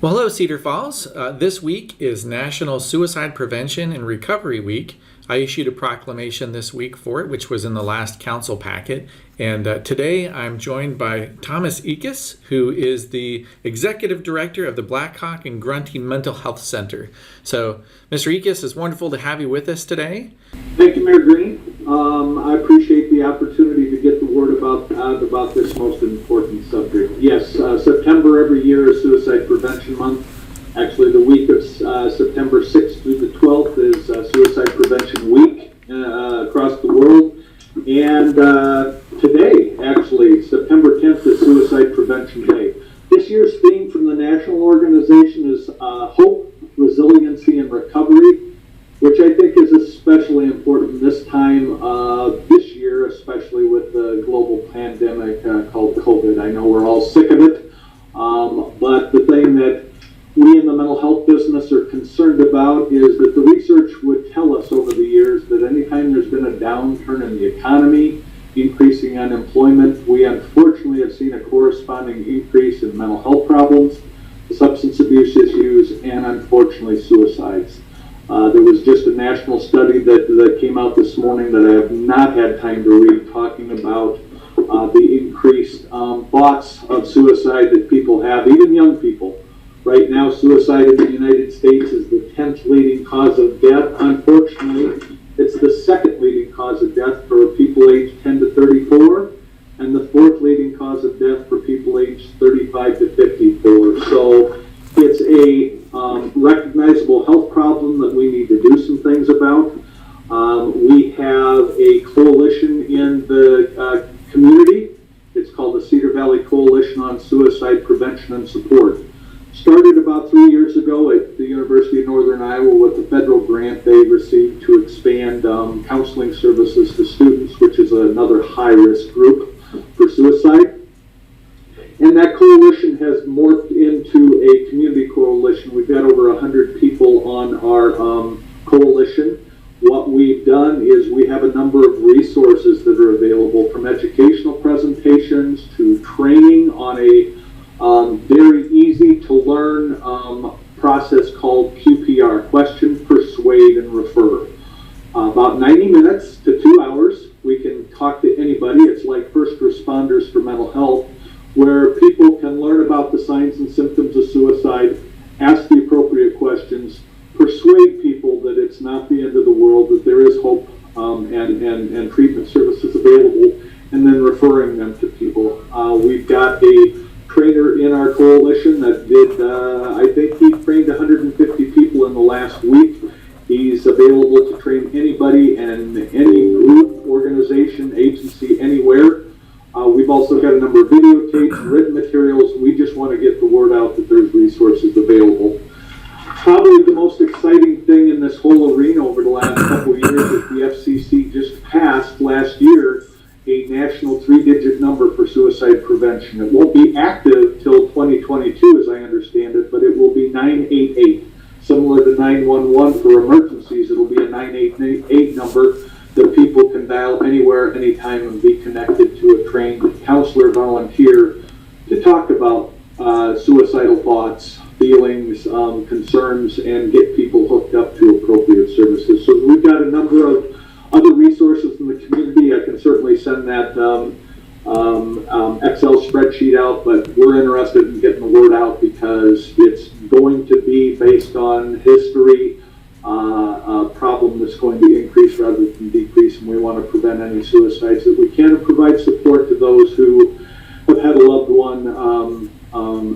Well, hello, Cedar Falls. This week is National Suicide Prevention and Recovery Week. I issued a proclamation this week for it, which was in the last council packet. And today I'm joined by Thomas Eachus, who is the Executive Director of the Blackhawk and Grundy Mental Health Center. So, Mr. Eachus, it's wonderful to have you with us today. Thank you, Mayor Green. I appreciate the opportunity to get the word about this most important subject. Yes, September every year is Suicide Prevention Month. Actually, the week of September 6th through the 12th is Suicide Prevention Week across the world. And today, actually, September 10th is Suicide Prevention Day. This year's theme from the national organization is Hope, Resiliency, and Recovery, which I think is especially important this time this year, especially with the global pandemic called COVID. I know we're all sick of it, but the thing that we in the mental health business are concerned about is that the research would tell us over the years that anytime there's been a downturn in the economy, increasing unemployment, we unfortunately have seen a corresponding increase in mental health problems, substance abuse issues, and unfortunately suicides. There was just a national study that came out this morning that I have not had time to read, talking about the increased thoughts of suicide that people have, even young people. Right now, suicide in the United States is the 10th leading cause of death. Unfortunately, it's the second leading cause of death for people aged 10 to 34, and the fourth leading cause of death for people aged 35 to 54. So it's a recognizable health problem that we need to do some things about. We have a coalition in the community. It's called the Cedar Valley Coalition on Suicide Prevention and Support. Started about 3 years ago at the University of Northern Iowa with a federal grant they received to expand counseling services to students, which is another high-risk group for suicide. And that coalition has morphed into a community coalition. We've got over 100 people on our coalition. What we've done is we have a number of resources that are available, from educational presentations to training on a very easy to learn process called QPR, question, persuade, and refer. About 90 minutes to 2 hours, we can talk to anybody. It's like first responders for mental health, where people can learn about the signs and symptoms of suicide, ask the appropriate questions, persuade people that it's not the end of the world, that there is hope and treatment services available, and then referring them to people. We've got a trainer in our coalition that did, I think he trained 150 people in the last week. He's available to train anybody and any group, organization, agency, anywhere. We've also got a number of videotapes, written materials. We just want to get the word out that there's resources available. Probably the most exciting thing in this whole arena over the last couple of years is the FCC just passed last year a national 3-digit number for suicide prevention. It won't be active till 2022, as I understand it, but it will be 988. Similar to 911 for emergencies, it'll be a 988 number that people can dial anywhere, anytime, and be connected to a trained counselor volunteer to talk about suicidal thoughts, feelings, concerns, and get people hooked up to appropriate services. So we've got a number of other resources in the community. I can certainly send that Excel spreadsheet out, but we're interested in getting the word out because it's going to be based on history, a problem that's going to increase rather than decrease, and we want to prevent any suicides that we can and provide support to those who have had a loved one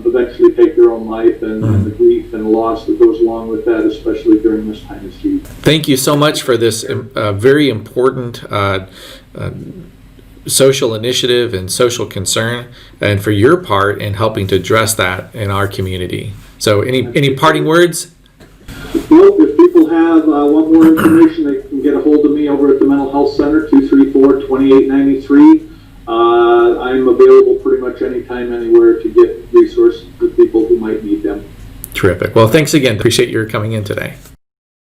eventually take their own life, and the grief and loss that goes along with that, especially during this time of season. Thank you so much for this very important social initiative and social concern, and for your part in helping to address that in our community. So any parting words? Well, if people want more information, they can get a hold of me over at the Mental Health Center, 234-2893. I'm available pretty much anytime, anywhere to get resources to people who might need them. Terrific. Well, thanks again. Appreciate your coming in today.